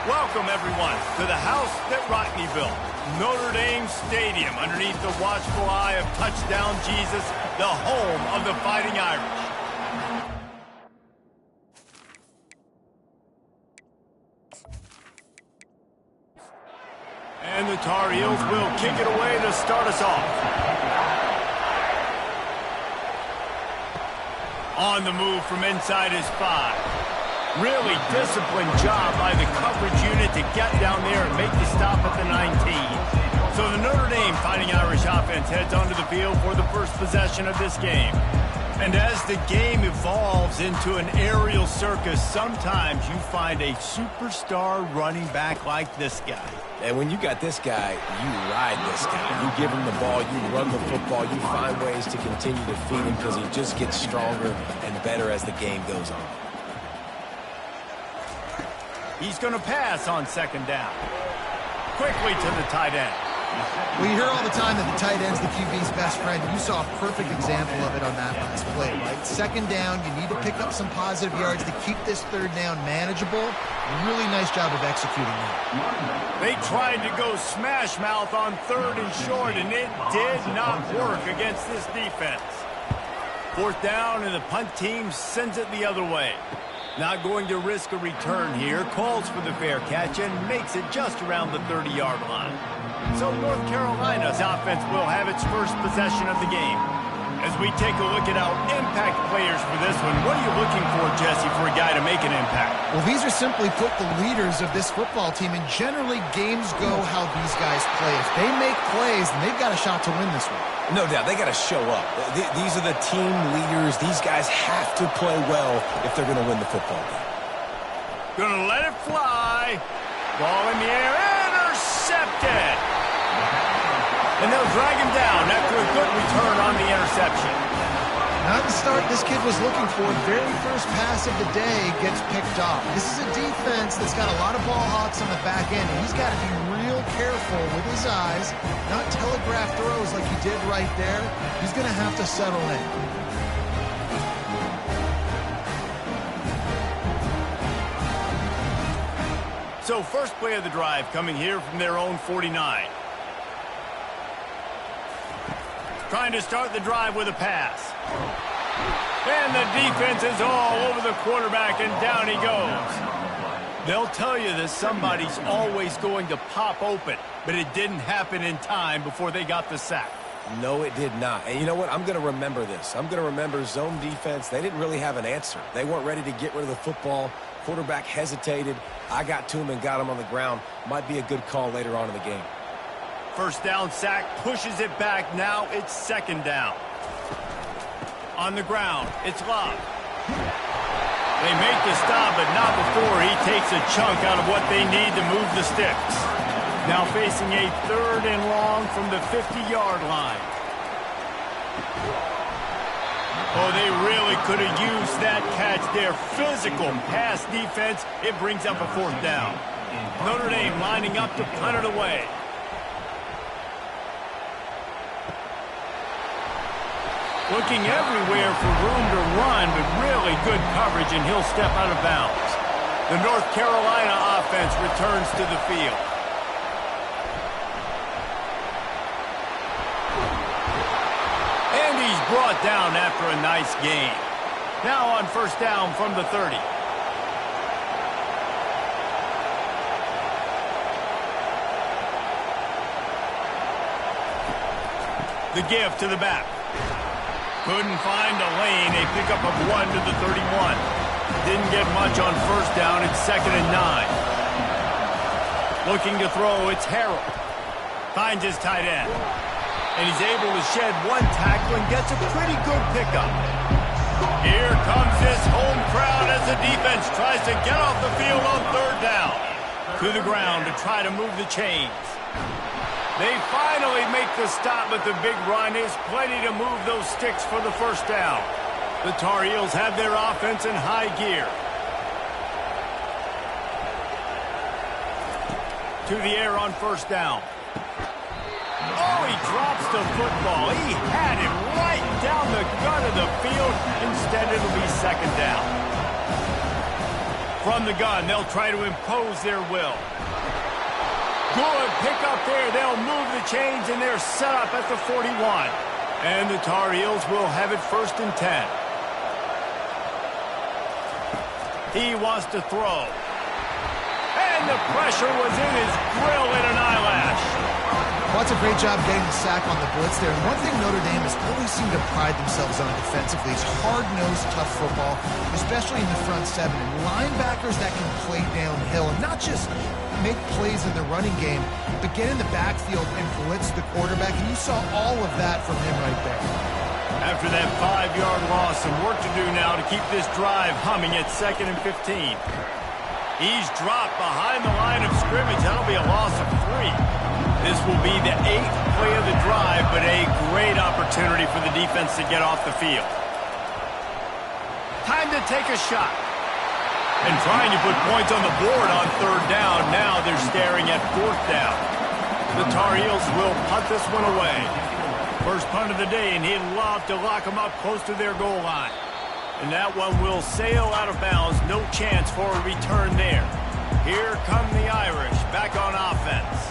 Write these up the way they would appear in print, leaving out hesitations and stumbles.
Welcome, everyone, to the house that Rodney built, Notre Dame Stadium, underneath the watchful eye of Touchdown Jesus, the home of the Fighting Irish. And the Tar Heels will kick it away to start us off. On the move from inside his 5. Really disciplined job by the coverage unit to get down there and make the stop at the 19. So the Notre Dame Fighting Irish offense heads onto the field for the first possession of this game. And as the game evolves into an aerial circus, sometimes you find a superstar running back like this guy. And when you got this guy, you ride this guy. You give him the ball, you run the football, you find ways to continue to feed him because he just gets stronger and better as the game goes on. He's going to pass on second down. Quickly to the tight end. Well, you hear all the time that the tight end's the QB's best friend. You saw a perfect example of it on that last play, right? Second down, you need to pick up some positive yards to keep this third down manageable. Really nice job of executing that. They tried to go smash mouth on third and short, and it did not work against this defense. Fourth down, and the punt team sends it the other way. Not going to risk a return here. Calls for the fair catch and makes it just around the 30-yard line. So North Carolina's offense will have its first possession of the game. As we take a look at our impact players for this one, what are you looking for, Jesse, for a guy to make an impact? Well, these are simply put the leaders of this football team, and generally games go how these guys play. If they make plays, then they've got a shot to win this one. No doubt, they got to show up. These are the team leaders. These guys have to play well if they're going to win the football game. Gonna let it fly. Ball in the air, intercepted. And they'll drag him down after a good return on the interception. Not the start this kid was looking for. Very first pass of the day gets picked off. This is a defense that's got a lot of ball hawks on the back end, and he's got to be real careful with his eyes, not telegraph throws like he did right there. He's going to have to settle in. So first play of the drive coming here from their own 49. Trying to start the drive with a pass. And the defense is all over the quarterback, and down he goes. They'll tell you that somebody's always going to pop open, but it didn't happen in time before they got the sack. No, it did not. And you know what? I'm going to remember this. I'm going to remember zone defense. They didn't really have an answer. They weren't ready to get rid of the football. Quarterback hesitated. I got to him and got him on the ground. Might be a good call later on in the game. First down sack, pushes it back. Now it's second down. On the ground, it's Love. They make the stop, but not before he takes a chunk out of what they need to move the sticks. Now facing a third and long from the 50-yard line. Oh, they really could have used that catch there. Physical pass defense. It brings up a fourth down. Notre Dame lining up to punt it away. Looking everywhere for room to run, but really good coverage, and he'll step out of bounds. The North Carolina offense returns to the field. And he's brought down after a nice gain. Now on first down from the 30. The give to the back. Couldn't find a lane. A pickup of 1 to the 31. Didn't get much on first down. It's second and 9. Looking to throw, it's Harrell. Finds his tight end. And he's able to shed one tackle and gets a pretty good pickup. Here comes this home crowd as the defense tries to get off the field on third down. To the ground to try to move the chains. They finally make the stop, but the big run is plenty to move those sticks for the first down. The Tar Heels have their offense in high gear. To the air on first down. Oh, he drops the football. He had it right down the gut of the field. Instead, it'll be second down. From the gun, they'll try to impose their will. Good pick up there. They'll move the chains, and they're set up at the 41. And the Tar Heels will have it 1st and 10. He wants to throw. And the pressure was in his grill at an eyelash. Well, that's a great job getting the sack on the blitz there. And one thing Notre Dame has always seemed to pride themselves on defensively is hard-nosed, tough football, especially in the front seven. And linebackers that can play downhill and not just make plays in the running game, but get in the backfield and blitz the quarterback. And you saw all of that from him right there. After that 5-yard loss, some work to do now to keep this drive humming at 2nd and 15. He's dropped behind the line of scrimmage. That'll be a loss of 3. This will be the 8th play of the drive, but a great opportunity for the defense to get off the field. Time to take a shot. And trying to put points on the board on 3rd down. Now they're staring at 4th down. The Tar Heels will punt this one away. First punt of the day, and he'd love to lock them up close to their goal line. And that one will sail out of bounds. No chance for a return there. Here come the Irish back on offense.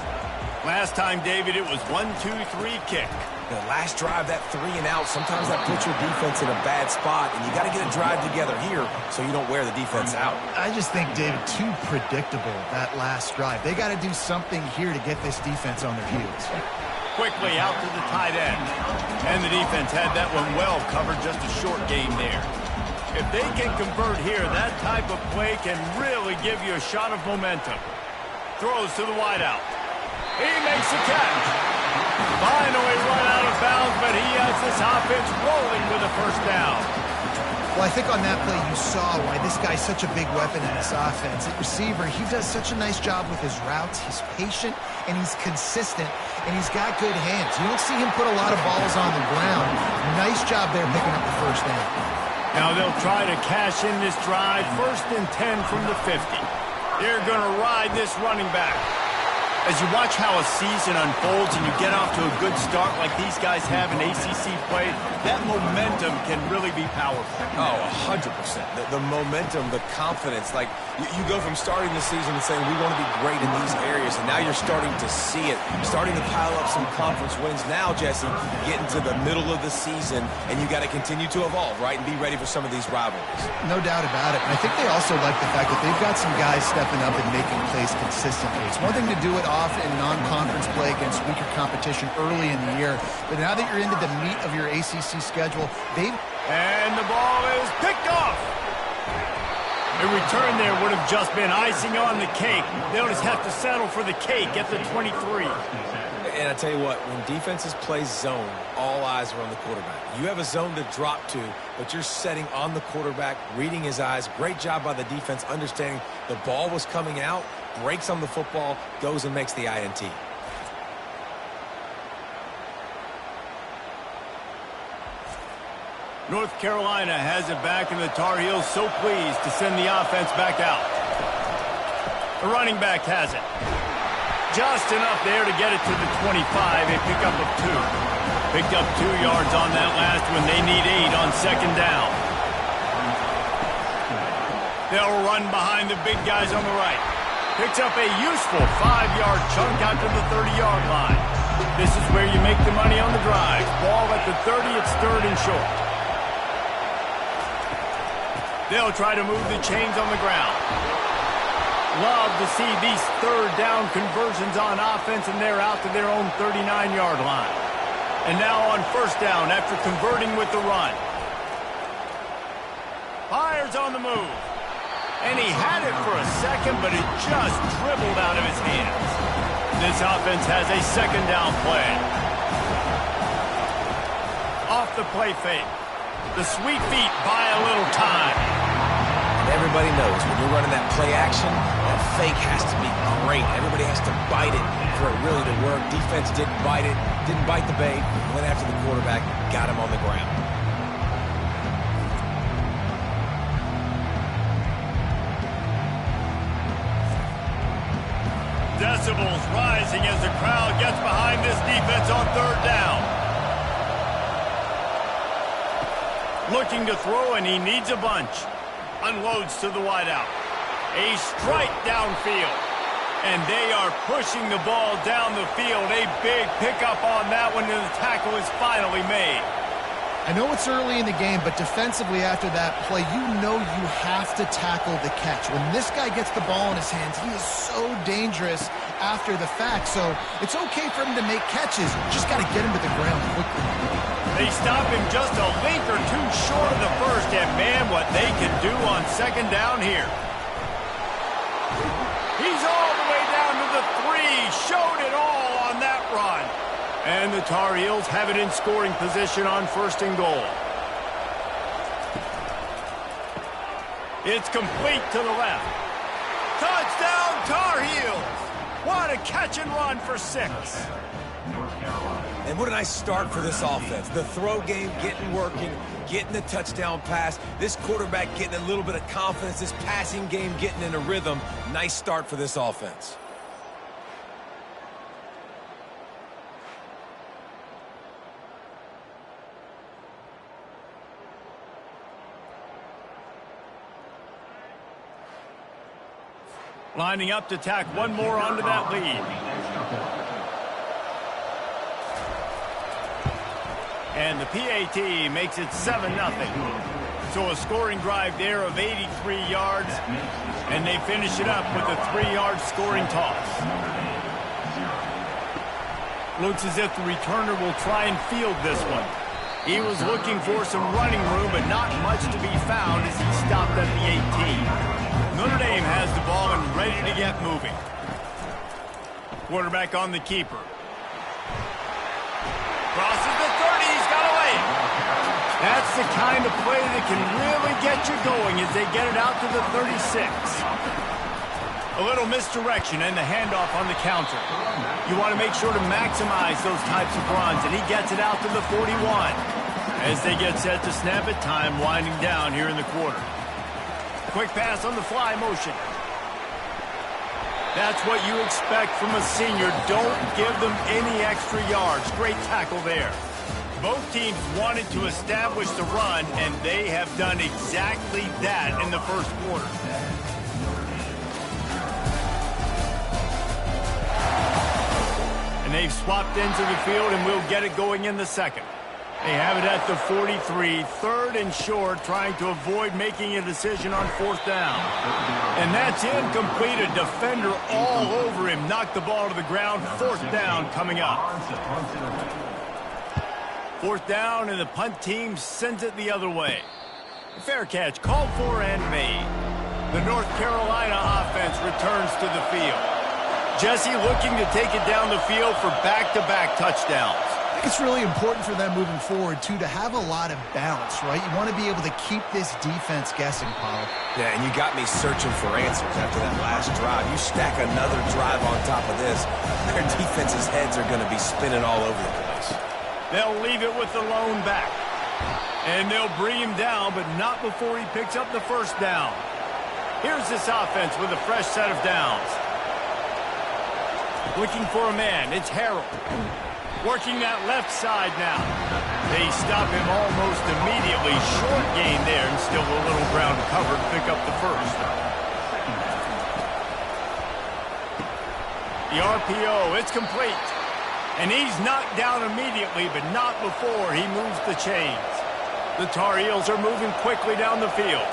Last time, David, it was 1-2-3 kick. The last drive, that 3 and out, sometimes that puts your defense in a bad spot, and you got to get a drive together here so you don't wear the defense out. I just think, David, too predictable, that last drive. They got to do something here to get this defense on their heels. Quickly out to the tight end. And the defense had that one well covered, just a short gain there. If they can convert here, that type of play can really give you a shot of momentum. Throws to the wideout. He makes the catch. Finally run out of bounds, but he has this offense rolling with a 1st down. Well, I think on that play you saw why this guy's such a big weapon in this offense. At receiver, he does such a nice job with his routes. He's patient, and he's consistent, and he's got good hands. You don't see him put a lot of balls on the ground. Nice job there picking up the 1st down. Now they'll try to cash in this drive. 1st and 10 from the 50. They're going to ride this running back. As you watch how a season unfolds and you get off to a good start like these guys have in ACC play, that momentum can really be powerful. Oh, 100%. The momentum, the confidence. Like, you go from starting the season and saying, we want to be great in these areas, and now you're starting to see it, starting to pile up some conference wins. Now, Jesse, getting to the middle of the season, and you got to continue to evolve, right, and be ready for some of these rivalries. No doubt about it. And I think they also like the fact that they've got some guys stepping up and making plays consistently. It's one thing to do it off in non-conference play against weaker competition early in the year, but now that you're into the meat of your ACC schedule, and the ball is picked off. A return there would have just been icing on the cake. They'll just have to settle for the cake at the 23. And I tell you what, when defenses play zone, all eyes are on the quarterback. You have a zone to drop to, but you're setting on the quarterback, reading his eyes. Great job by the defense, understanding the ball was coming out, breaks on the football, goes and makes the INT. North Carolina has it back, and the Tar Heels so pleased to send the offense back out. The running back has it. Just enough there to get it to the 25, a pickup of 2. Picked up 2 yards on that last one. They need 8 on 2nd down. They'll run behind the big guys on the right. Picks up a useful 5-yard chunk out to the 30-yard line. This is where you make the money on the drive. Ball at the 30, it's 3rd and short. They'll try to move the chains on the ground. Love to see these 3rd down conversions on offense, and they're out to their own 39-yard line. And now on 1st down after converting with the run. Fires on the move. And he had it for a second, but it just dribbled out of his hands. This offense has a 2nd down play. Off the play fake. The sweet feet buy a little time. And everybody knows when you're running that play action, that fake has to be great. Everybody has to bite it for it really to work. Defense didn't bite it, didn't bite the bait, went after the quarterback, got him on the ground. Decibels rising as the crowd gets behind this defense on 3rd down. Looking to throw, and he needs a bunch. Unloads to the wideout. A strike downfield. And they are pushing the ball down the field. A big pickup on that one, and the tackle is finally made. I know it's early in the game, but defensively after that play, you know you have to tackle the catch. When this guy gets the ball in his hands, he is so dangerous after the fact. So it's okay for him to make catches. Just got to get him to the ground quickly. They stop him just a link or two short of the first, and man, what they can do on second down here. He's all the way down to the 3. Showed it all on that run. And the Tar Heels have it in scoring position on first and goal. It's complete to the left. Touchdown, Tar Heels! What a catch and run for 6. And what a nice start for this offense. The throw game getting working, getting the touchdown pass. This quarterback getting a little bit of confidence. This passing game getting in a rhythm. Nice start for this offense. Lining up to tack one more onto that lead. And the PAT makes it 7-0. So a scoring drive there of 83 yards. And they finish it up with a 3-yard scoring toss. Looks as if the returner will try and field this one. He was looking for some running room, but not much to be found as he stopped at the 18. Notre Dame has the ball and ready to get moving. Quarterback on the keeper. Crosses the 30, he's got away. That's the kind of play that can really get you going as they get it out to the 36. A little misdirection and the handoff on the counter. You want to make sure to maximize those types of runs, and he gets it out to the 41. As they get set to snap it, time winding down here in the quarter. Quick pass on the fly motion. That's what you expect from a senior. Don't give them any extra yards. Great tackle there. Both teams wanted to establish the run, and they have done exactly that in the first quarter. And they've swapped ends of the field, and we'll get it going in the second. They have it at the 43, 3rd and short, trying to avoid making a decision on 4th down. And that's incomplete. A defender all over him. Knocked the ball to the ground. 4th down coming up. 4th down, and the punt team sends it the other way. Fair catch called for and made. The North Carolina offense returns to the field. Jesse looking to take it down the field for back-to-back touchdowns. I think it's really important for them moving forward, too, to have a lot of balance, right? You want to be able to keep this defense guessing, Paul. Yeah, and you got me searching for answers after that last drive. You stack another drive on top of this, their defense's heads are going to be spinning all over the place. They'll leave it with the lone back. And they'll bring him down, but not before he picks up the first down. Here's this offense with a fresh set of downs. Looking for a man, it's Harold. Working that left side now. They stop him almost immediately. Short gain there, and still a little ground covered. Pick up the first. The RPO, it's complete. And he's knocked down immediately, but not before he moves the chains. The Tar Heels are moving quickly down the field.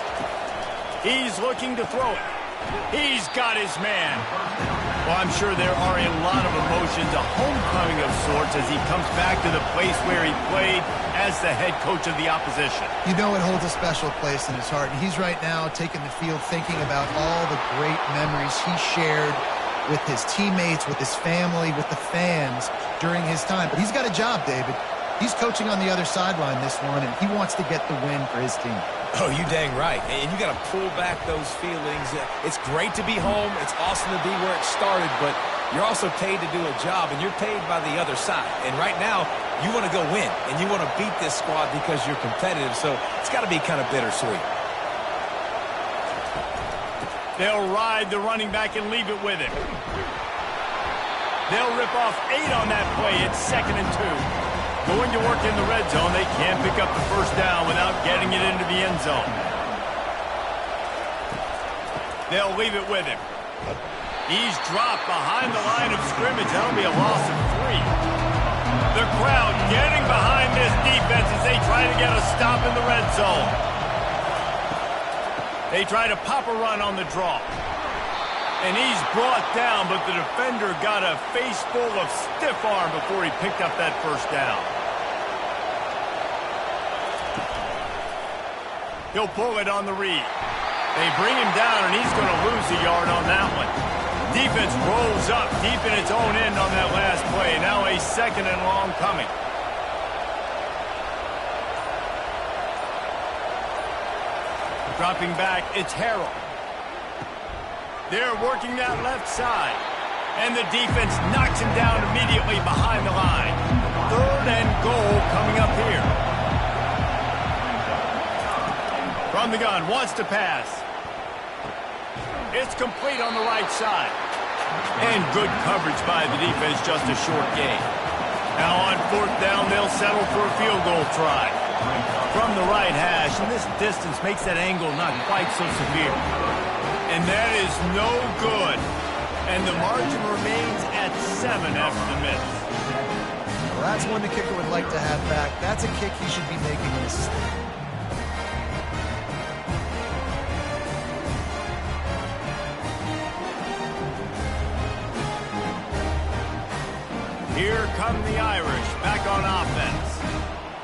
He's looking to throw it. He's got his man. Well, I'm sure there are a lot of emotions, a homecoming of sorts as he comes back to the place where he played as the head coach of the opposition. You know it holds a special place in his heart, and he's right now taking the field thinking about all the great memories he shared with his teammates, with his family, with the fans during his time. But he's got a job, David. He's coaching on the other sideline this one, and he wants to get the win for his team. Oh, you dang right. And you got to pull back those feelings. It's great to be home. It's awesome to be where it started, but you're also paid to do a job, and you're paid by the other side. And right now, you want to go win, and you want to beat this squad because you're competitive, so it's got to be kind of bittersweet. They'll ride the running back and leave it with him. They'll rip off 8 on that play. It's 2nd and 2. Going to work in the red zone. They can't pick up the first down without getting it into the end zone. They'll leave it with him. He's dropped behind the line of scrimmage. That'll be a loss of 3. The crowd getting behind this defense as they try to get a stop in the red zone. They try to pop a run on the draw. And he's brought down, but the defender got a face full of stiff arm before he picked up that first down. He'll pull it on the read. They bring him down, and he's going to lose a yard on that one. Defense rolls up deep in its own end on that last play. Now a 2nd and long coming. Dropping back, it's Harrell. They're working that left side. And the defense knocks him down immediately behind the line. 3rd and goal coming up here. From the gun, wants to pass. It's complete on the right side. And good coverage by the defense, just a short gain. Now on 4th down, they'll settle for a field goal try. From the right hash, and this distance makes that angle not quite so severe. And that is no good. And the margin remains at 7 after the miss. Well, that's one the kicker would like to have back. That's a kick he should be making in his state. Here come the Irish, back on offense.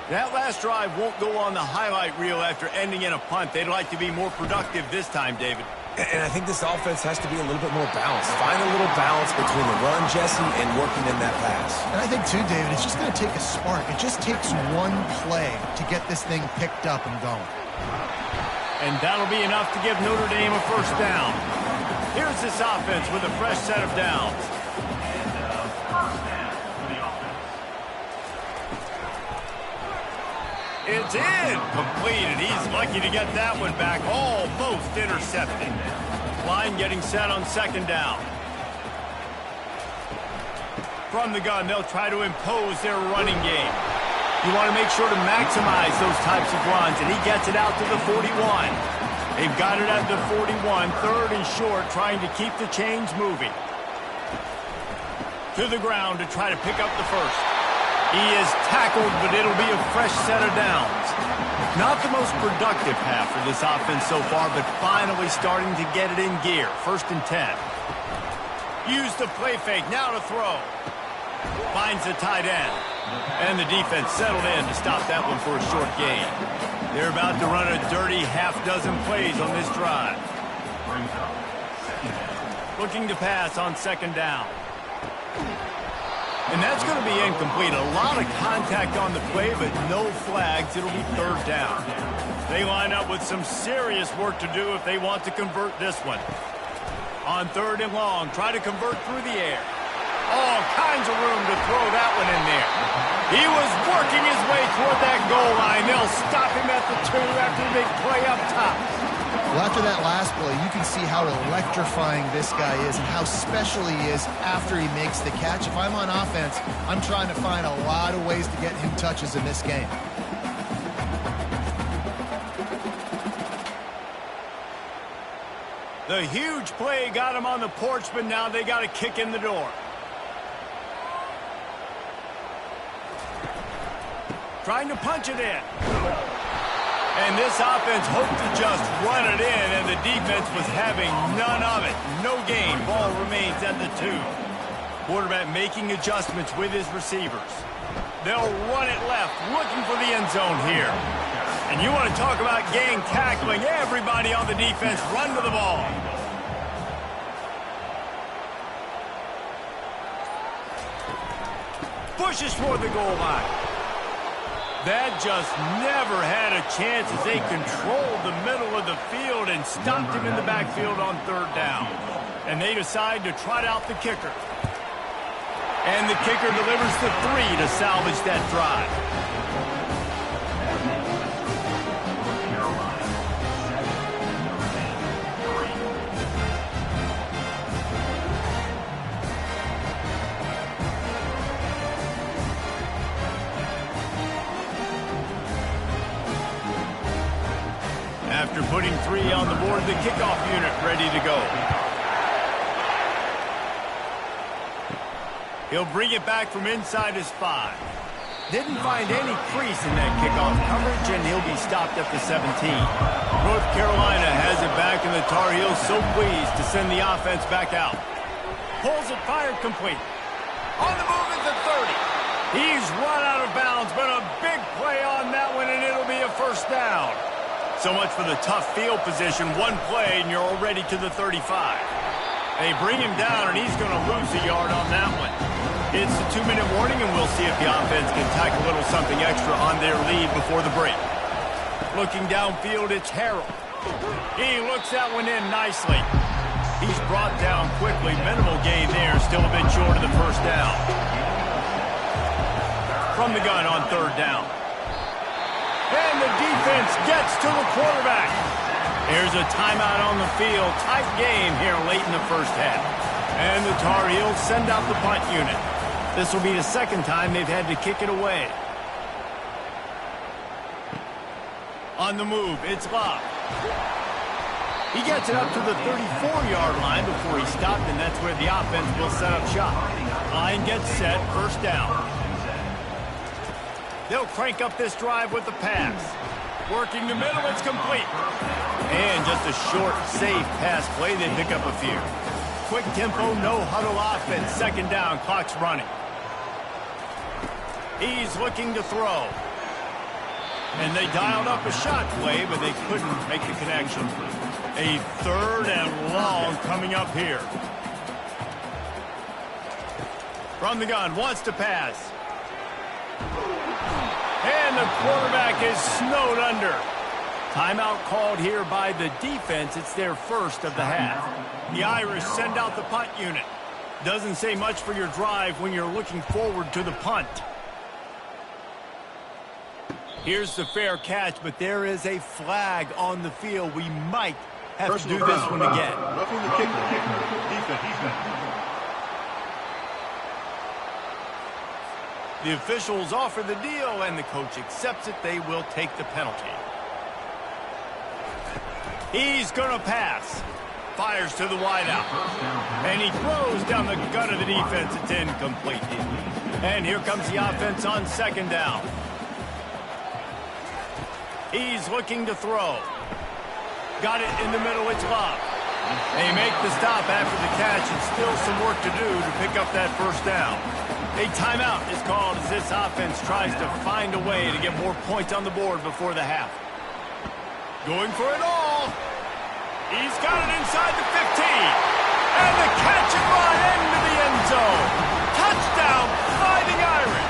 That last drive won't go on the highlight reel after ending in a punt. They'd like to be more productive this time, David. And I think this offense has to be a little bit more balanced. Find a little balance between the run, Jesse, and working in that pass. And I think, too, David, it's just going to take a spark. It just takes one play to get this thing picked up and going. And that'll be enough to give Notre Dame a first down. Here's this offense with a fresh set of downs. It's in. Completed. He's lucky to get that one back. Almost intercepted. Line getting set on 2nd down. From the gun, they'll try to impose their running game. You want to make sure to maximize those types of runs, and he gets it out to the 41. They've got it at the 41, 3rd and short, trying to keep the chains moving. To the ground to try to pick up the first. He is tackled, but it'll be a fresh set of downs. Not the most productive half for this offense so far, but finally starting to get it in gear. 1st and 10. Use the play fake, now to throw. Finds the tight end. And the defense settled in to stop that one for a short gain. They're about to run a dirty half-dozen plays on this drive. Looking to pass on 2nd down. And that's going to be incomplete. A lot of contact on the play, but no flags. It'll be 3rd down. They line up with some serious work to do if they want to convert this one. On 3rd and long, try to convert through the air. All kinds of room to throw that one in there. He was working his way toward that goal line. They'll stop him at the 2 after the big play up top. Well, after that last play, you can see how electrifying this guy is and how special he is after he makes the catch. If I'm on offense, I'm trying to find a lot of ways to get him touches in this game. The huge play got him on the porch, but now they got a kick in the door. Trying to punch it in. And this offense hoped to just run it in, and the defense was having none of it. No gain. Ball remains at the 2. Quarterback making adjustments with his receivers. They'll run it left, looking for the end zone here. And you want to talk about gang tackling. Everybody on the defense run to the ball. Pushes toward the goal line. That just never had a chance as they controlled the middle of the field and stopped him in the backfield on 3rd down. And they decide to trot out the kicker. And the kicker delivers the 3 to salvage that drive. After putting 3 on the board, the kickoff unit ready to go. He'll bring it back from inside his 5. Didn't find any crease in that kickoff coverage, and he'll be stopped at the 17. North Carolina has it back, and the Tar Heels so pleased to send the offense back out. Pulls it, fired complete. On the move at the 30. He's run out of bounds, but a big play on that one, and it'll be a first down. So much for the tough field position. One play, and you're already to the 35. They bring him down, and he's going to lose a yard on that one. It's a 2-minute warning, and we'll see if the offense can tack a little something extra on their lead before the break. Looking downfield, it's Harrell. He looks that one in nicely. He's brought down quickly. Minimal gain there, still a bit short of the first down. From the gun on 3rd down. And the defense gets to the quarterback. There's a timeout on the field. Tight game here late in the first half. And the Tar Heels send out the punt unit. This will be the second time they've had to kick it away. On the move, it's Love. He gets it up to the 34-yard line before he stopped, and that's where the offense will set up shop. Line gets set, first down. They'll crank up this drive with the pass. Working the middle, it's complete. And just a short, safe pass play, they pick up a few. Quick tempo, no huddle offense. 2nd down, clock's running. He's looking to throw. And they dialed up a shot play, but they couldn't make the connection. A 3rd and long coming up here. From the gun, wants to pass. And the quarterback is snowed under. Timeout called here by the defense. It's their first of the half. The Irish send out the punt unit. Doesn't say much for your drive when you're looking forward to the punt. Here's the fair catch, but there is a flag on the field. We might have to do this one again. Roughing the kicker. Defense. The officials offer the deal, and the coach accepts it. They will take the penalty. He's going to pass. Fires to the wideout. And he throws down the gut of the defense. It's incomplete. And here comes the offense on 2nd down. He's looking to throw. Got it in the middle. It's Love. They make the stop after the catch, and still some work to do to pick up that first down. A timeout is called as this offense tries to find a way to get more points on the board before the half. Going for it all. He's got it inside the 15. And the catch and run into the end zone. Touchdown, Fighting Irish.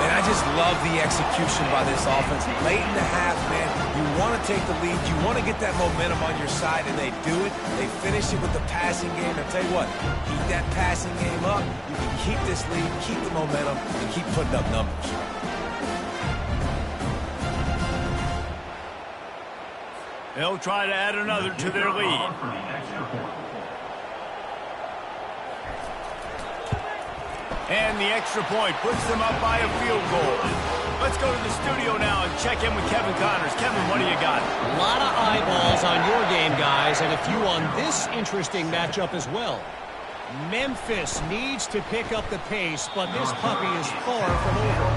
And I just love the execution by this offense. Late in the half, man, you want to take the lead. You want to get that momentum on your side, and they do it. They finish it with the passing game. I tell you what, keep that passing game up. You can keep this lead, keep the momentum, and keep putting up numbers. They'll try to add another to their lead. And the extra point puts them up by a field goal. Let's go to the studio now and check in with Kevin Connors. Kevin, what do you got? A lot of eyeballs on your game, guys, and a few on this interesting matchup as well. Memphis needs to pick up the pace, but this puppy is far from over.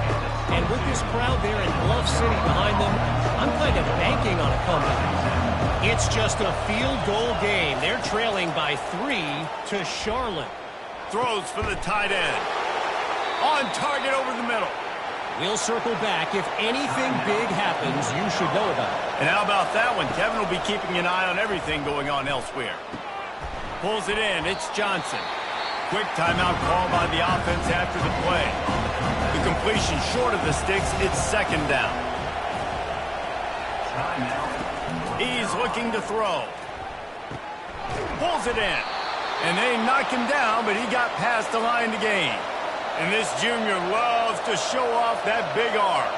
And with this crowd there in Bluff City behind them, I'm kind of banking on a comeback. It's just a field goal game. They're trailing by 3 to Charlotte. Throws for the tight end. On target over the middle. We'll circle back. If anything big happens, you should know about it. And how about that one? Kevin will be keeping an eye on everything going on elsewhere. Pulls it in. It's Johnson. Quick timeout call by the offense after the play. The completion short of the sticks. It's 2nd down. He's looking to throw. Pulls it in. And they knock him down, but he got past the line to gain. And this junior loves to show off that big arm.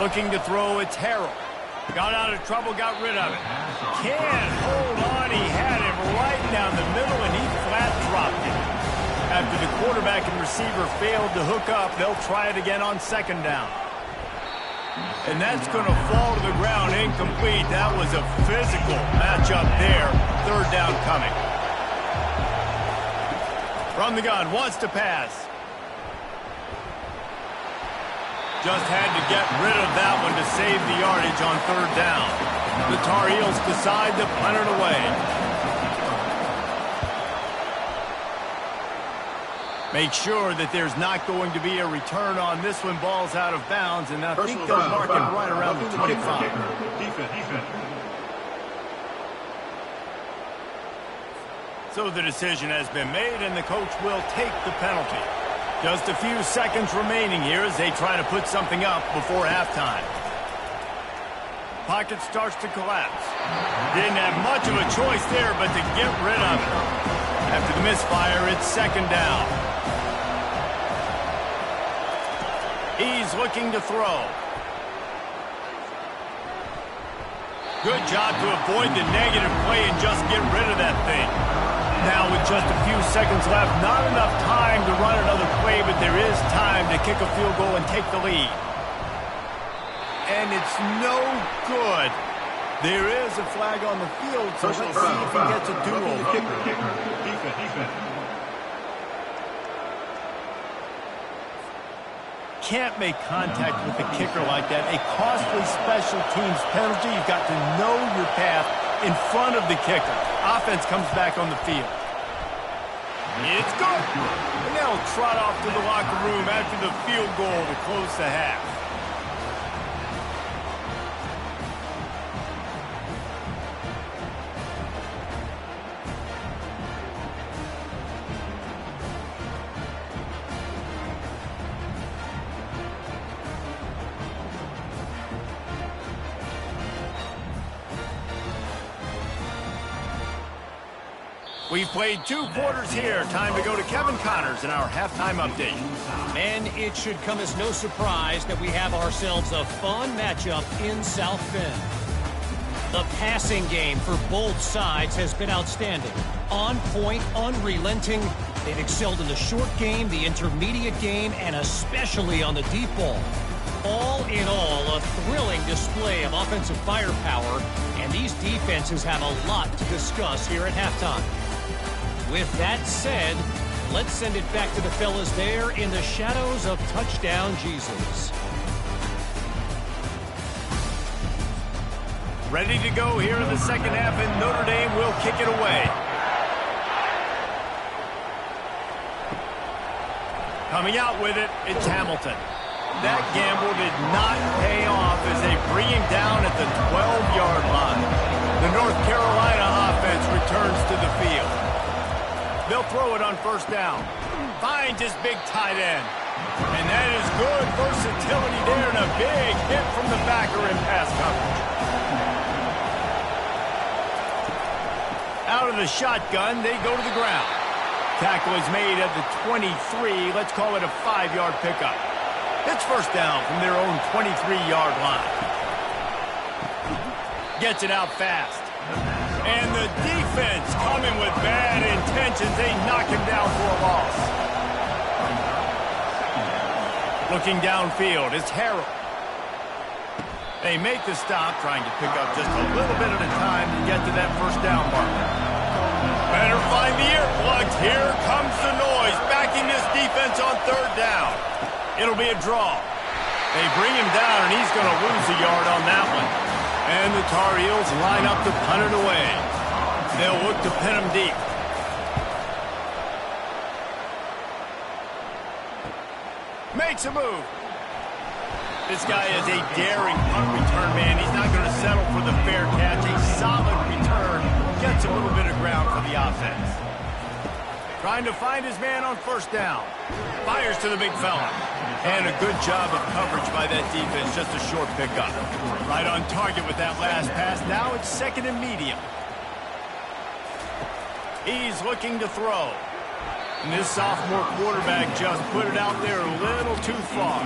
Looking to throw, it's Harrell. Got out of trouble, got rid of it. Can't hold on. He had him right down the middle, and he flat dropped it. After the quarterback and receiver failed to hook up, they'll try it again on second down. And that's going to fall to the ground incomplete. That was a physical matchup there. Third down coming. From the gun, wants to pass. Just had to get rid of that one to save the yardage on third down. The Tar Heels decide to punt it away. Make sure that there's not going to be a return on this one. Ball's out of bounds, and I think they'll mark it right around the 25. Defense. So the decision has been made, and the coach will take the penalty. Just a few seconds remaining here as they try to put something up before halftime. Pocket starts to collapse. Didn't have much of a choice there, but to get rid of it. After the misfire, it's second down. He's looking to throw. Good job to avoid the negative play and just get rid of that thing. Now with just a few seconds left, not enough time to run another play, but there is time to kick a field goal and take the lead. And it's no good. There is a flag on the field, so let's see if he gets a do-over. Defense. Can't make contact with the kicker like that. A costly special teams penalty. You've got to know your path in front of the kicker. Offense comes back on the field. It's good. And they'll trot off to the locker room after the field goal to close the half. We've played 2 quarters here. Time to go to Kevin Connors in our halftime update. And it should come as no surprise that we have ourselves a fun matchup in South Bend. The passing game for both sides has been outstanding. On point, unrelenting. They've excelled in the short game, the intermediate game, and especially on the deep ball. All in all, a thrilling display of offensive firepower, and these defenses have a lot to discuss here at halftime. With that said, let's send it back to the fellas there in the shadows of Touchdown Jesus. Ready to go here in the second half, and Notre Dame will kick it away. Coming out with it, it's Hamilton. That gamble did not pay off as they bring him down at the 12-yard line. The North Carolina offense returns to the field. They'll throw it on first down. Finds his big tight end. And that is good versatility there and a big hit from the backer in pass coverage. Out of the shotgun, they go to the ground. Tackle is made at the 23. Let's call it a 5-yard pickup. It's first down from their own 23-yard line. Gets it out fast. And the defense coming with bad intentions. They knock him down for a loss. Looking downfield, it's Harrell. They make the stop, trying to pick up just a little bit at a time to get to that first down marker. Better find the earplugs. Here comes the noise, backing this defense on third down. It'll be a draw. They bring him down, and he's going to lose a yard on that one. And the Tar Heels line up to punt it away. They'll look to pin him deep. Makes a move. This guy is a daring punt return man. He's not going to settle for the fair catch. A solid return. Gets a little bit of ground for the offense. Trying to find his man on first down. Fires to the big fella. And a good job of coverage by that defense. Just a short pickup. Right on target with that last pass. Now it's second and medium. He's looking to throw. And this sophomore quarterback just put it out there a little too far.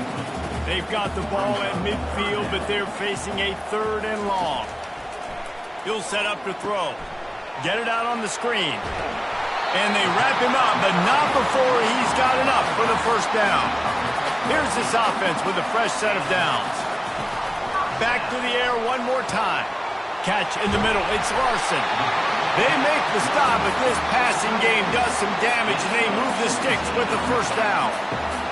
They've got the ball at midfield, but they're facing a third and long. He'll set up to throw. Get it out on the screen. And they wrap him up, but not before he's got enough for the first down. Here's this offense with a fresh set of downs. Back to the air one more time. Catch in the middle. It's Larson. They make the stop, but this passing game does some damage, and they move the sticks with the first down.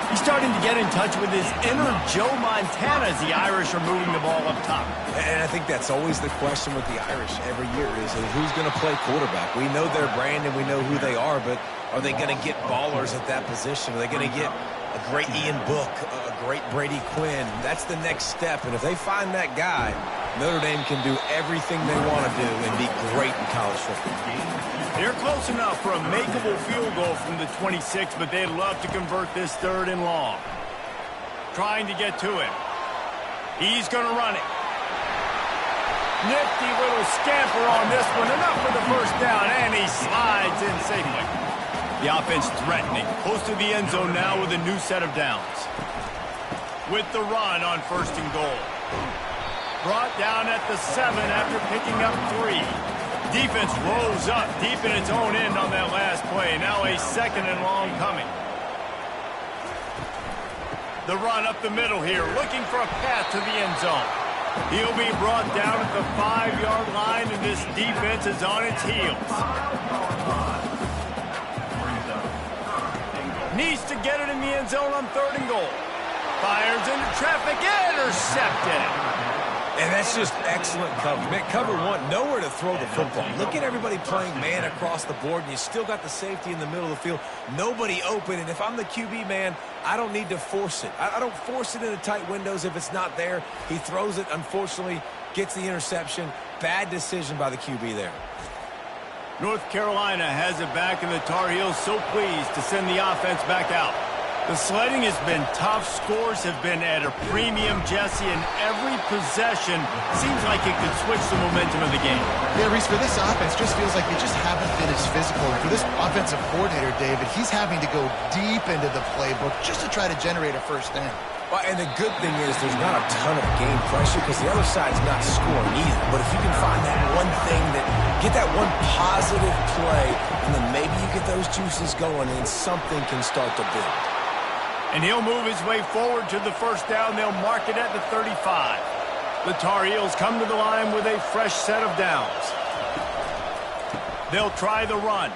He's starting to get in touch with his inner Joe Montana as the Irish are moving the ball up top. And I think that's always the question with the Irish every year is who's going to play quarterback. We know their brand and we know who they are, but are they going to get ballers at that position? Are they going to get a great Ian Book, a great Brady Quinn? That's the next step, and if they find that guy, Notre Dame can do everything they want to do and be great in college football. They're close enough for a makeable field goal from the 26, but they'd love to convert this 3rd and long. Trying to get to it. He's going to run it. Nifty little scamper on this one. Enough for the first down, and he slides in safely. The offense threatening. Close to the end zone now with a new set of downs. With the run on 1st and goal. Brought down at the 7 after picking up 3. Defense rolls up deep in its own end on that last play. Now a 2nd and long coming. The run up the middle here, looking for a path to the end zone. He'll be brought down at the 5-yard line, and this defense is on its heels. Needs to get it in the end zone on 3rd and goal. Fires into traffic, intercepted. And that's just excellent coverage. Man, cover one, nowhere to throw the football. Look at everybody playing man across the board, and you still got the safety in the middle of the field. Nobody open, and if I'm the QB, man, I don't need to force it. I don't force it into tight windows if it's not there. He throws it, unfortunately, gets the interception. Bad decision by the QB there. North Carolina has it back, and the Tar Heels so pleased to send the offense back out. The sledding has been tough. Scores have been at a premium, Jesse, and every possession seems like it could switch the momentum of the game. Yeah, Reese, for this offense, just feels like they just haven't been as physical. And for this offensive coordinator, David, he's having to go deep into the playbook just to try to generate a first down. Well, and the good thing is there's not a ton of game pressure because the other side's not scoring either. But if you can find that one thing, get that one positive play, and then maybe you get those juices going and something can start to build. And he'll move his way forward to the first down. They'll mark it at the 35. The Tar Heels come to the line with a fresh set of downs. They'll try the run.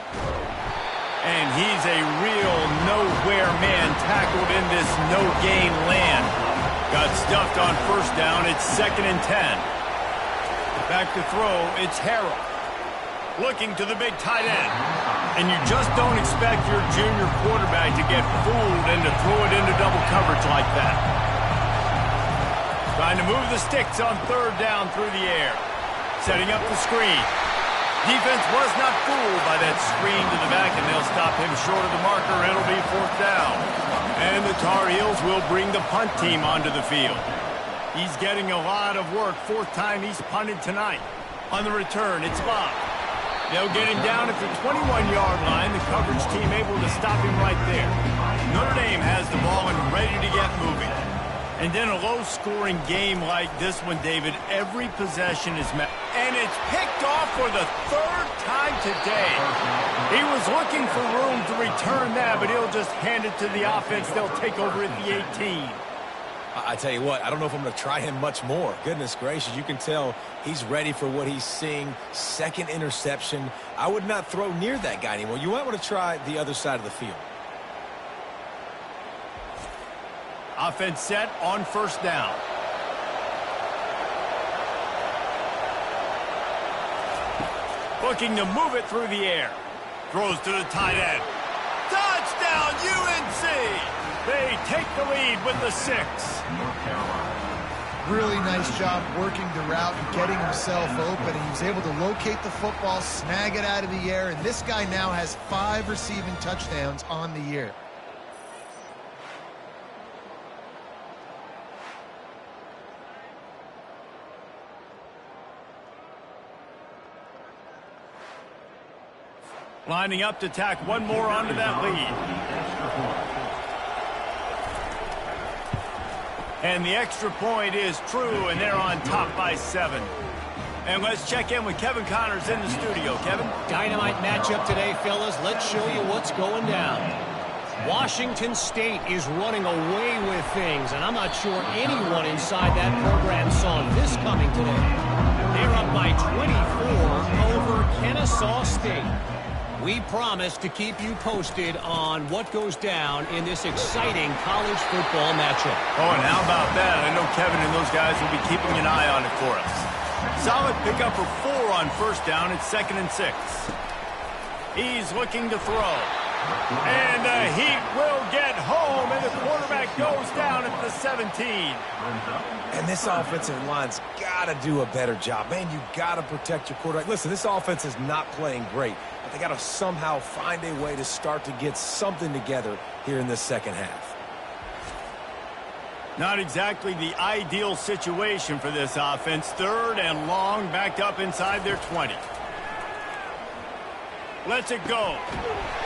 And he's a real nowhere man tackled in this no-gain land. Got stuffed on first down. It's 2nd and 10. Back to throw. It's Harrell. Looking to the big tight end. And you just don't expect your junior quarterback to get fooled and to throw it into double coverage like that. Trying to move the sticks on 3rd down through the air. Setting up the screen. Defense was not fooled by that screen to the back, and they'll stop him short of the marker. It'll be 4th down. And the Tar Heels will bring the punt team onto the field. He's getting a lot of work. 4th time he's punted tonight. On the return, it's Bob. They'll get him down at the 21-yard line. The coverage team able to stop him right there. Notre Dame has the ball and ready to get moving. And in a low-scoring game like this one, David, every possession is met. And it's picked off for the 3rd time today. He was looking for room to return that, but he'll just hand it to the offense. They'll take over at the 18. I tell you what, I don't know if I'm going to try him much more. Goodness gracious, you can tell he's ready for what he's seeing. 2nd interception. I would not throw near that guy anymore. You might want to try the other side of the field. Offense set on 1st down. Looking to move it through the air. Throws to the tight end. Touchdown, UNC! They take the lead with the 6. Really nice job working the route and getting himself open. He was able to locate the football, snag it out of the air, and this guy now has 5 receiving touchdowns on the year. Lining up to tack one more onto that lead. And the extra point is true, and they're on top by 7. And let's check in with Kevin Connors in the studio. Kevin? Dynamite matchup today, fellas. Let's show you what's going down. Washington State is running away with things, and I'm not sure anyone inside that program saw this coming today. They're up by 24 over Kennesaw State. We promise to keep you posted on what goes down in this exciting college football matchup. Oh, and how about that? I know Kevin and those guys will be keeping an eye on it for us. Solid pickup for 4 on first down. It's 2nd and 6. He's looking to throw. And the Heat will get home, and the quarterback goes down at the 17. And this offensive line's got to do a better job. Man, you got to protect your quarterback. Listen, this offense is not playing great, but they got to somehow find a way to start to get something together here in this second half. Not exactly the ideal situation for this offense. 3rd and long, backed up inside their 20. Lets it go.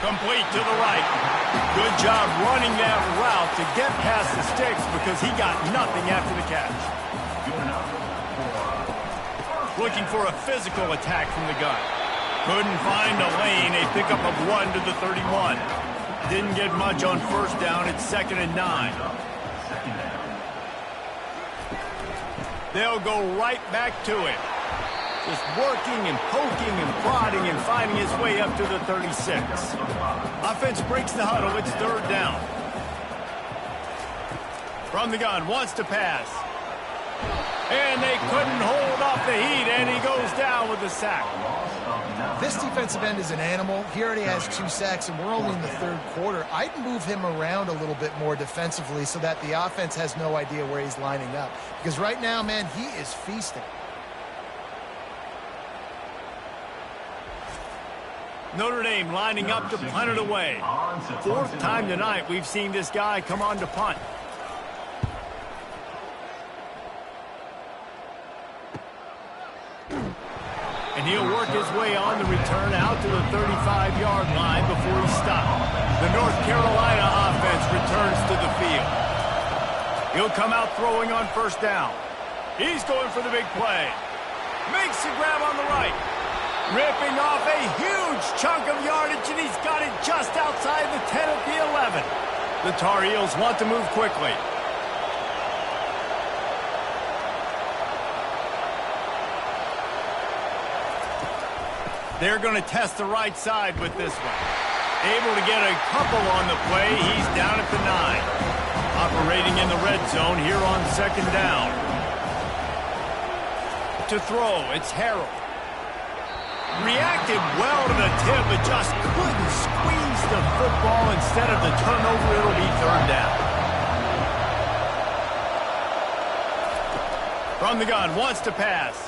Complete to the right. Good job running that route to get past the sticks because he got nothing after the catch. Looking for a physical attack from the gun. Couldn't find a lane. A pickup of 1 to the 31. Didn't get much on first down. It's 2nd and 9. They'll go right back to it. Just working and poking and prodding and finding his way up to the 36. Offense breaks the huddle. It's 3rd down. From the gun, wants to pass. And they couldn't hold off the Heat, and he goes down with the sack. This defensive end is an animal. He already has 2 sacks, and we're only in the 3rd quarter. I'd move him around a little bit more defensively so that the offense has no idea where he's lining up. Because right now, man, he is feasting. Notre Dame lining up to punt it away. 4th time tonight we've seen this guy come on to punt. And he'll work his way on the return out to the 35-yard line before he's stopped. The North Carolina offense returns to the field. He'll come out throwing on first down. He's going for the big play. Makes the grab on the right. Ripping off a huge chunk of yardage, and he's got it just outside the 10 at the 11. The Tar Heels want to move quickly. They're going to test the right side with this one. Able to get a couple on the play. He's down at the 9. Operating in the red zone here on 2nd down. To throw, it's Harrell. Reacted well to the tip, but just couldn't squeeze the football. Instead of the turnover, it'll be 3rd down. From the gun, wants to pass.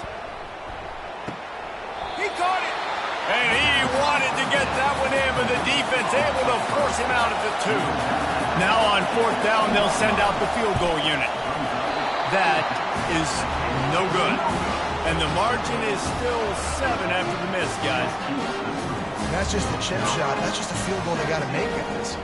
He caught it. And he wanted to get that one in, but the defense able to force him out at the 2. Now on 4th down, they'll send out the field goal unit. That is no good. And the margin is still 7 after the miss, guys. That's just a chip shot. That's just a field goal they got to make with this.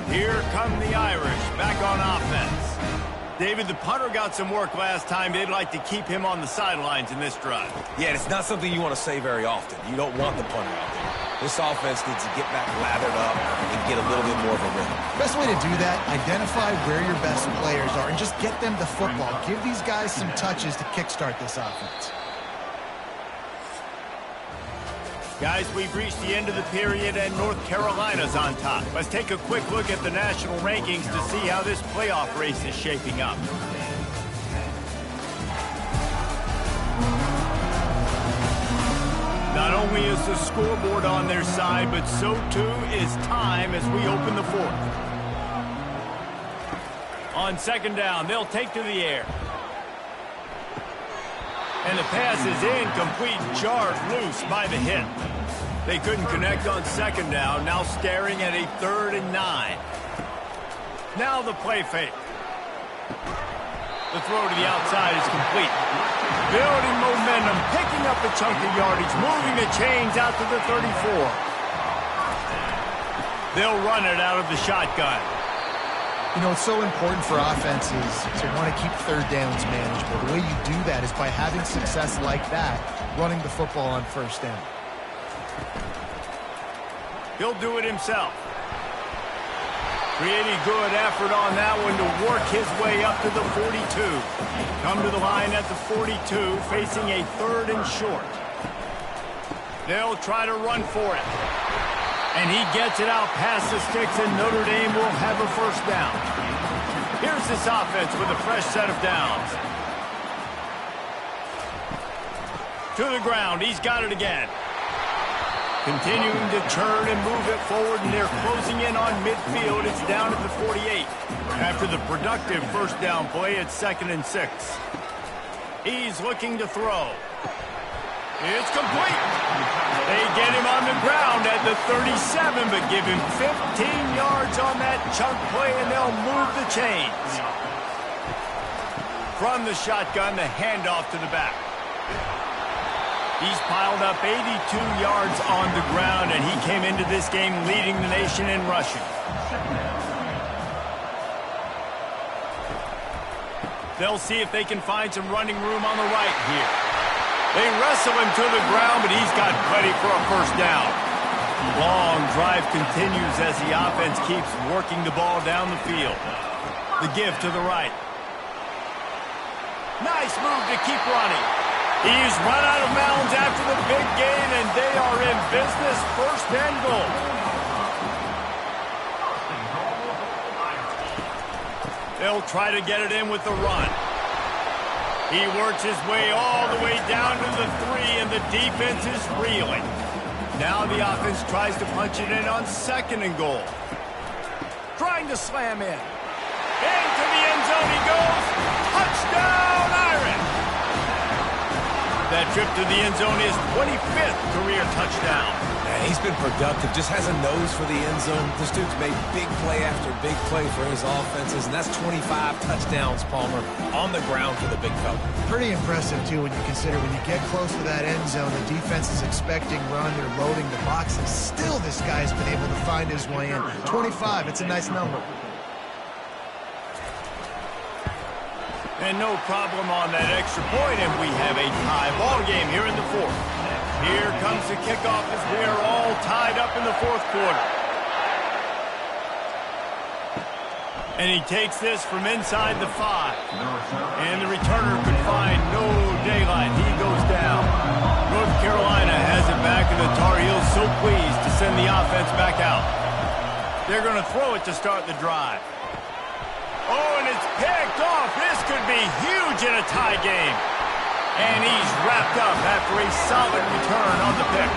Here come the Irish back on offense. David, the punter got some work last time. They'd like to keep him on the sidelines in this drive. Yeah, and it's not something you want to say very often. You don't want the punter out there. This offense needs to get back lathered up and get a little bit more of a rhythm. Best way to do that, identify where your best players are and just get them the football. Give these guys some touches to kickstart this offense. Guys, we've reached the end of the period, and North Carolina's on top. Let's take a quick look at the national rankings to see how this playoff race is shaping up. Not only is the scoreboard on their side, but so too is time as we open the 4th. On 2nd down, they'll take to the air. And the pass is incomplete, jarred loose by the hit. They couldn't connect on 2nd down, now staring at a 3rd and 9. Now the play fake. The throw to the outside is complete. Building momentum, picking up a chunk of yardage, moving the chains out to the 34. They'll run it out of the shotgun. You know, it's so important for offenses to want to keep third downs manageable. The way you do that is by having success like that, running the football on first down. He'll do it himself. Pretty good effort on that one to work his way up to the 42. Come to the line at the 42, facing a 3rd and short. They'll try to run for it. And he gets it out past the sticks, and Notre Dame will have a first down. Here's this offense with a fresh set of downs. To the ground, he's got it again. Continuing to turn and move it forward, and they're closing in on midfield. It's down at the 48. After the productive first down play, it's 2nd and 6. He's looking to throw. It's complete. They get him on the ground at the 37, but give him 15 yards on that chunk play, and they'll move the chains. From the shotgun, the handoff to the back. He's piled up 82 yards on the ground, and he came into this game leading the nation in rushing. They'll see if they can find some running room on the right here. They wrestle him to the ground, but he's got plenty for a first down. Long drive continues as the offense keeps working the ball down the field. The give to the right. Nice move to keep running. He's run out of bounds after the big gain, and they are in business, 1st and goal. They'll try to get it in with the run. He works his way all the way down to the 3, and the defense is reeling. Now the offense tries to punch it in on 2nd and goal. Trying to slam in. Into the end zone he goes. Touchdown, Irish! That trip to the end zone is 25th career touchdown. Man, he's been productive, just has a nose for the end zone. This dude's made big play after big play for his offenses, and that's 25 touchdowns, Palmer, on the ground for the big fella. Pretty impressive, too, when you consider when you get close to that end zone, the defense is expecting run, they're loading the boxes. Still, this guy's been able to find his way in. 25, it's a nice number. And no problem on that extra point, and we have a tie ball game here in the 4th. Here comes the kickoff as we are all tied up in the 4th quarter. And he takes this from inside the 5. And the returner could find no daylight. He goes down. North Carolina has it back, and the Tar Heels so pleased to send the offense back out. They're going to throw it to start the drive. Oh, and it's picked off. This could be huge in a tie game. And he's wrapped up after a solid return on the pick.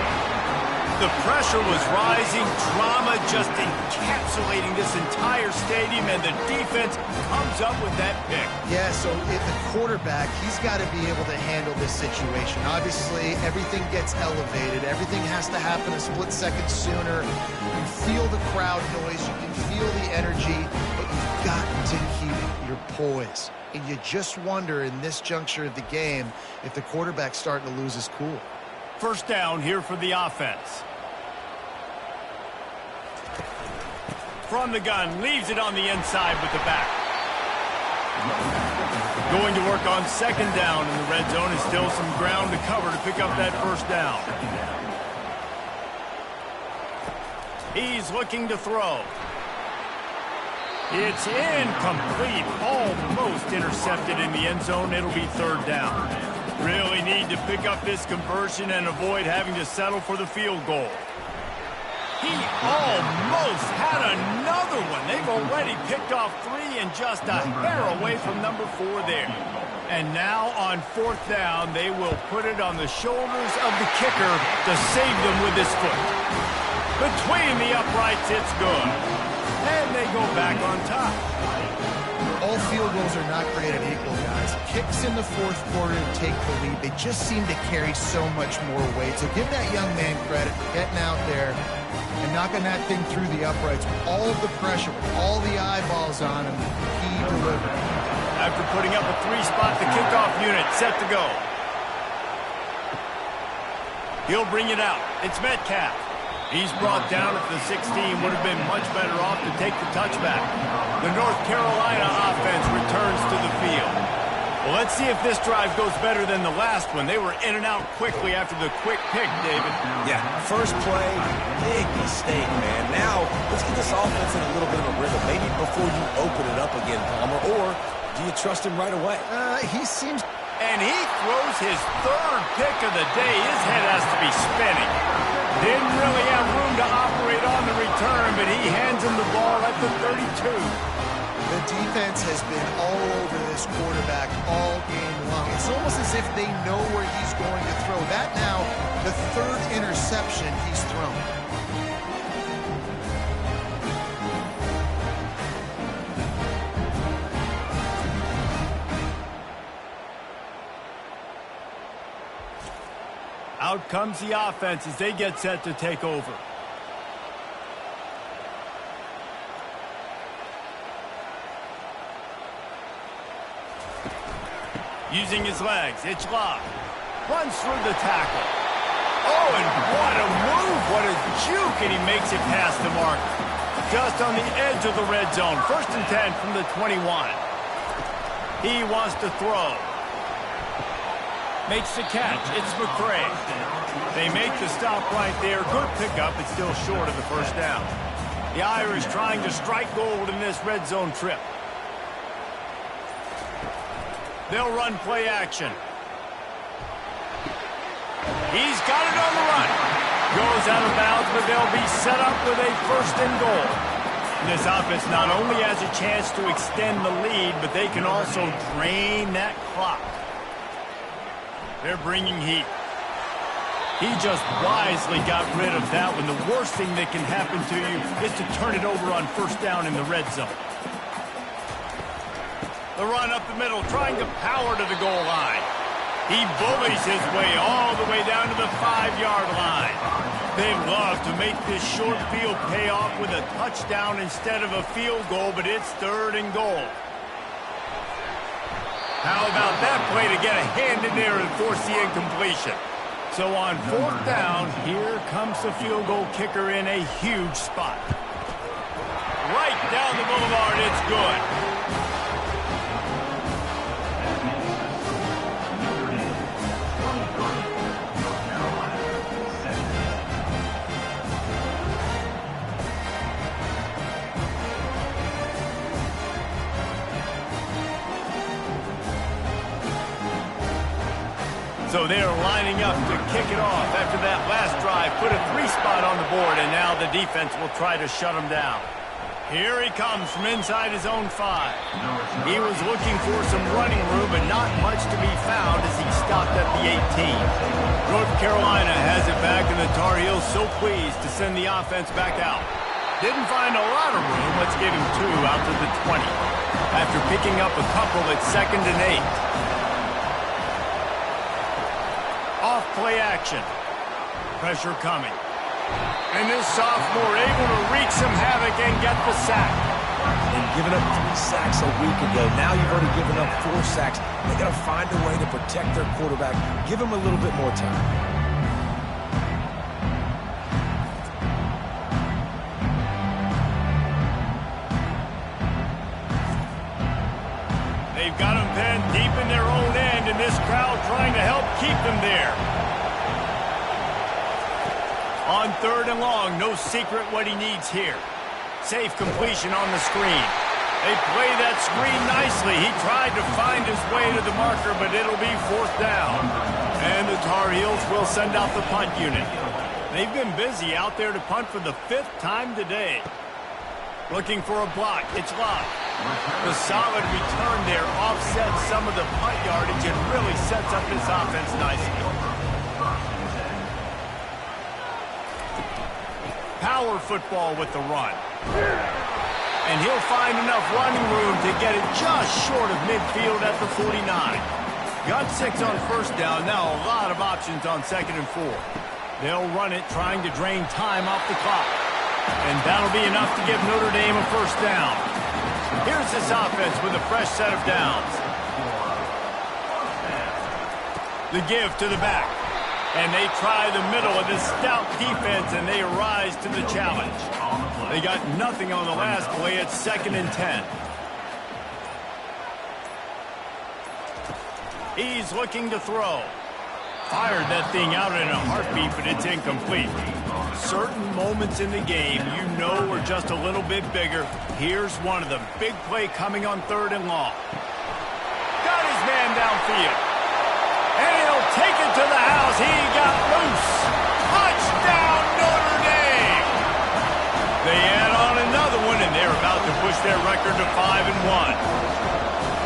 The pressure was rising, drama just encapsulating this entire stadium, and the defense comes up with that pick. Yeah, so the quarterback, he's got to be able to handle this situation. Obviously, everything gets elevated. Everything has to happen a split second sooner. You can feel the crowd noise. You can feel the energy, but you've got to keep your poise. And you just wonder in this juncture of the game if the quarterback's starting to lose his cool. First down here for the offense. From the gun, leaves it on the inside with the back. Going to work on 2nd down in the red zone, is still some ground to cover to pick up that first down. He's looking to throw. It's incomplete, almost intercepted in the end zone. It'll be 3rd down. Really need to pick up this conversion and avoid having to settle for the field goal. He almost had another one. They've already picked off 3 and just a hair away from number 4 there. And now on 4th down, they will put it on the shoulders of the kicker to save them with his foot. Between the uprights, it's good. And they go back on top. All field goals are not created equal, guys. Kicks in the 4th quarter to take the lead. They just seem to carry so much more weight. So give that young man credit for getting out there and knocking that thing through the uprights with all of the pressure, with all the eyeballs on him. He delivered. After putting up a three-spot, the kickoff unit set to go. He'll bring it out. It's Metcalf. He's brought down at the 16. Would have been much better off to take the touchback. The North Carolina offense returns to the field. Well, let's see if this drive goes better than the last one. They were in and out quickly after the quick pick, David. Yeah, first play, big mistake, man. Now, let's get this offense in a little bit of a rhythm. Maybe before you open it up again, Palmer, or do you trust him right away? He seems... And he throws his third pick of the day. His head has to be spinning. Didn't really have room to operate on the return, but he hands him the ball at the 32. The defense has been all over this quarterback all game long. It's almost as if they know where he's going to throw. That now, the third interception he's thrown. Out comes the offense as they get set to take over. Using his legs, it's locked. Runs through the tackle. Oh, and what a move, what a juke, and he makes it past the marker. Just on the edge of the red zone. 1st and 10 from the 21. He wants to throw. Makes the catch. It's McCray. They make the stop right there. Good pickup. It's still short of the first down. The Irish trying to strike gold in this red zone trip. They'll run play action. He's got it on the run. Goes out of bounds, but they'll be set up with a 1st and goal. This offense not only has a chance to extend the lead, but they can also drain that clock. They're bringing heat. He just wisely got rid of that one. The worst thing that can happen to you is to turn it over on 1st down in the red zone. The run up the middle, trying to power to the goal line. He bullies his way all the way down to the 5-yard line. They love to make this short field pay off with a touchdown instead of a field goal, but it's 3rd and goal. How about that play to get a hand in there and force the incompletion? So on 4th down, here comes the field goal kicker in a huge spot. Right down the boulevard, it's good. So they're lining up to kick it off after that last drive. Put a 3-spot on the board, and now the defense will try to shut him down. Here he comes from inside his own 5. He was looking for some running room, but not much to be found as he stopped at the 18. North Carolina has it back, and the Tar Heels so pleased to send the offense back out. Didn't find a lot of room. Let's give him 2 out to the 20. After picking up a couple at 2nd and 8. Off play action. Pressure coming. And this sophomore able to wreak some havoc and get the sack. And giving up 3 sacks a week ago. Now you've already given up 4 sacks. They got to find a way to protect their quarterback. Give him a little bit more time. They've got him pinned deep in their own end, and this crowd trying to help keep them there. On 3rd and long, no secret what he needs here. Safe completion on the screen. They play that screen nicely. He tried to find his way to the marker, but it'll be 4th down. And the Tar Heels will send out the punt unit. They've been busy out there to punt for the 5th time today. Looking for a block. It's locked. The solid return there offsets some of the punt yardage and really sets up this offense nicely. Power football with the run. And he'll find enough running room to get it just short of midfield at the 49. Got 6 on 1st down. Now a lot of options on 2nd and 4. They'll run it, trying to drain time off the clock. And that'll be enough to give Notre Dame a 1st down. Here's this offense with a fresh set of downs. The give to the back. And they try the middle of this stout defense, and they rise to the challenge. They got nothing on the last play. It's 2nd and 10. He's looking to throw. Fired that thing out in a heartbeat, but it's incomplete. Certain moments in the game you know are just a little bit bigger. Here's one of them. Big play coming on 3rd and long. Got his man downfield. And he'll take it to the house. He got loose. Touchdown, Notre Dame. They add on another one, and they're about to push their record to 5-1.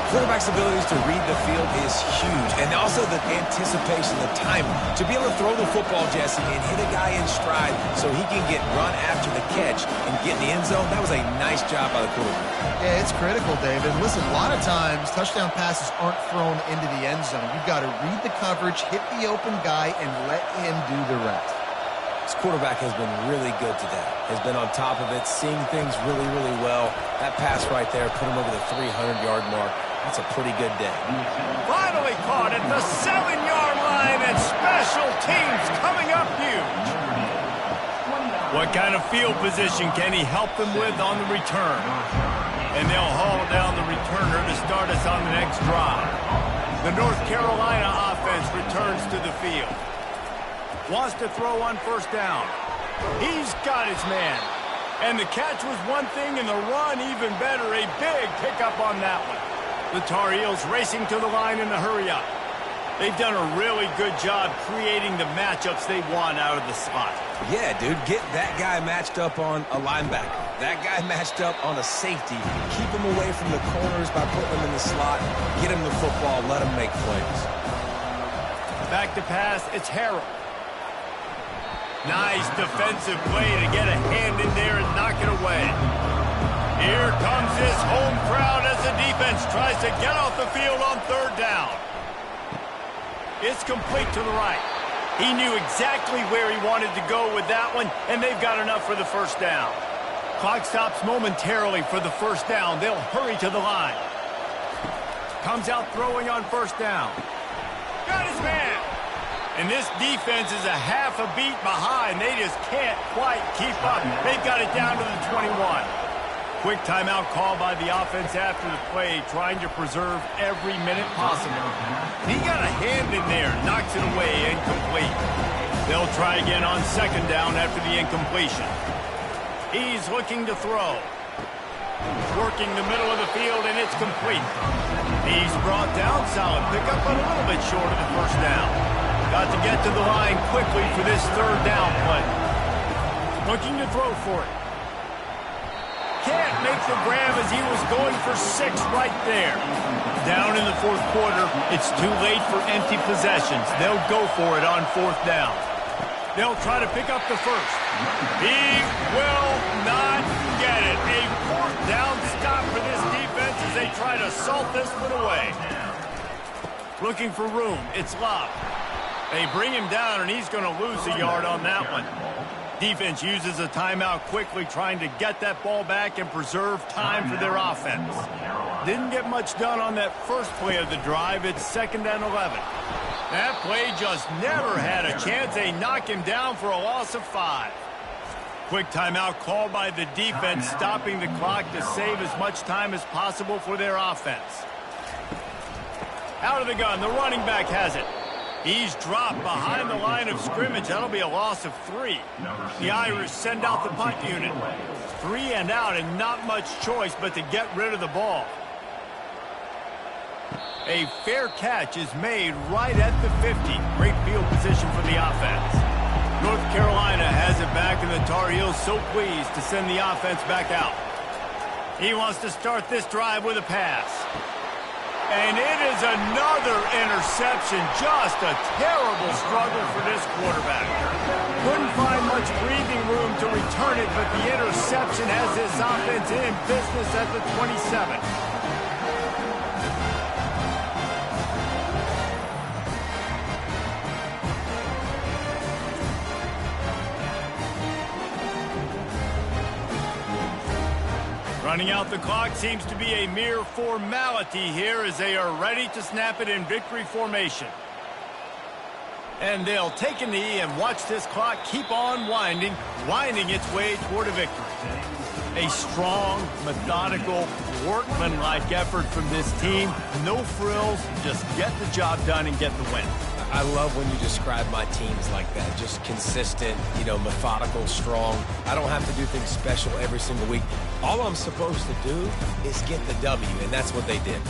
Quarterback's abilities to read the field is huge, and also the anticipation, the timing. To be able to throw the football, Jesse, and hit a guy in stride so he can get run after the catch and get in the end zone, that was a nice job by the quarterback. Yeah, it's critical, David. Listen, a lot of times touchdown passes aren't thrown into the end zone. You've got to read the coverage, hit the open guy, and let him do the rest. This quarterback has been really good today. Has been on top of it, seeing things really, really well. That pass right there put him over the 300-yard mark. That's a pretty good day. Finally caught at the 7-yard line, and special teams coming up huge. What kind of field position can he help them with on the return? And they'll haul down the returner to start us on the next drive. The North Carolina offense returns to the field. Wants to throw on 1st down. He's got his man. And the catch was one thing, and the run even better. A big pickup on that one. The Tar Heels racing to the line in a hurry-up. They've done a really good job creating the matchups they want out of the slot. Yeah, dude, get that guy matched up on a linebacker. That guy matched up on a safety. Keep him away from the corners by putting him in the slot. Get him the football. Let him make plays. Back to pass. It's Harrell. Nice defensive play to get a hand in there and knock it away. Here comes his home crowd as the defense tries to get off the field on 3rd down. It's complete to the right. He knew exactly where he wanted to go with that one, and they've got enough for the 1st down. Clock stops momentarily for the 1st down. They'll hurry to the line. Comes out throwing on 1st down. Got his man. And this defense is a half a beat behind. They just can't quite keep up. They've got it down to the 21. Quick timeout call by the offense after the play, trying to preserve every minute possible. He got a hand in there, knocks it away, incomplete. They'll try again on 2nd down after the incompletion. He's looking to throw. Working the middle of the field, and it's complete. He's brought down, solid pickup, but a little bit short of the 1st down. Got to get to the line quickly for this 3rd down play. Looking to throw for it. Can't make the grab as he was going for 6 right there. Down in the 4th quarter, it's too late for empty possessions. They'll go for it on 4th down. They'll try to pick up the 1st. He will not get it. A 4th down stop for this defense as they try to salt this one away. Looking for room. It's Love. They bring him down, and he's going to lose a yard on that one. Defense uses a timeout quickly, trying to get that ball back and preserve time for their offense. Didn't get much done on that first play of the drive. It's 2nd and 11. That play just never had a chance. They knock him down for a loss of 5. Quick timeout called by the defense, stopping the clock to save as much time as possible for their offense. Out of the gun, the running back has it. He's dropped behind the line of scrimmage. That'll be a loss of 3. The Irish send out the punt unit. 3 and out, and not much choice but to get rid of the ball. A fair catch is made right at the 50. Great field position for the offense. North Carolina has it back, and the Tar Heels so pleased to send the offense back out. He wants to start this drive with a pass. And it is another interception. Just a terrible struggle for this quarterback. Couldn't find much breathing room to return it, but the interception has this offense in business at the 27. Running out the clock seems to be a mere formality here as they are ready to snap it in victory formation. And they'll take a knee and watch this clock keep on winding its way toward a victory. A strong, methodical, workmanlike effort from this team. No frills, just get the job done and get the win. I love when you describe my teams like that. Just consistent, methodical, strong. I don't have to do things special every single week. All I'm supposed to do is get the W, and that's what they did.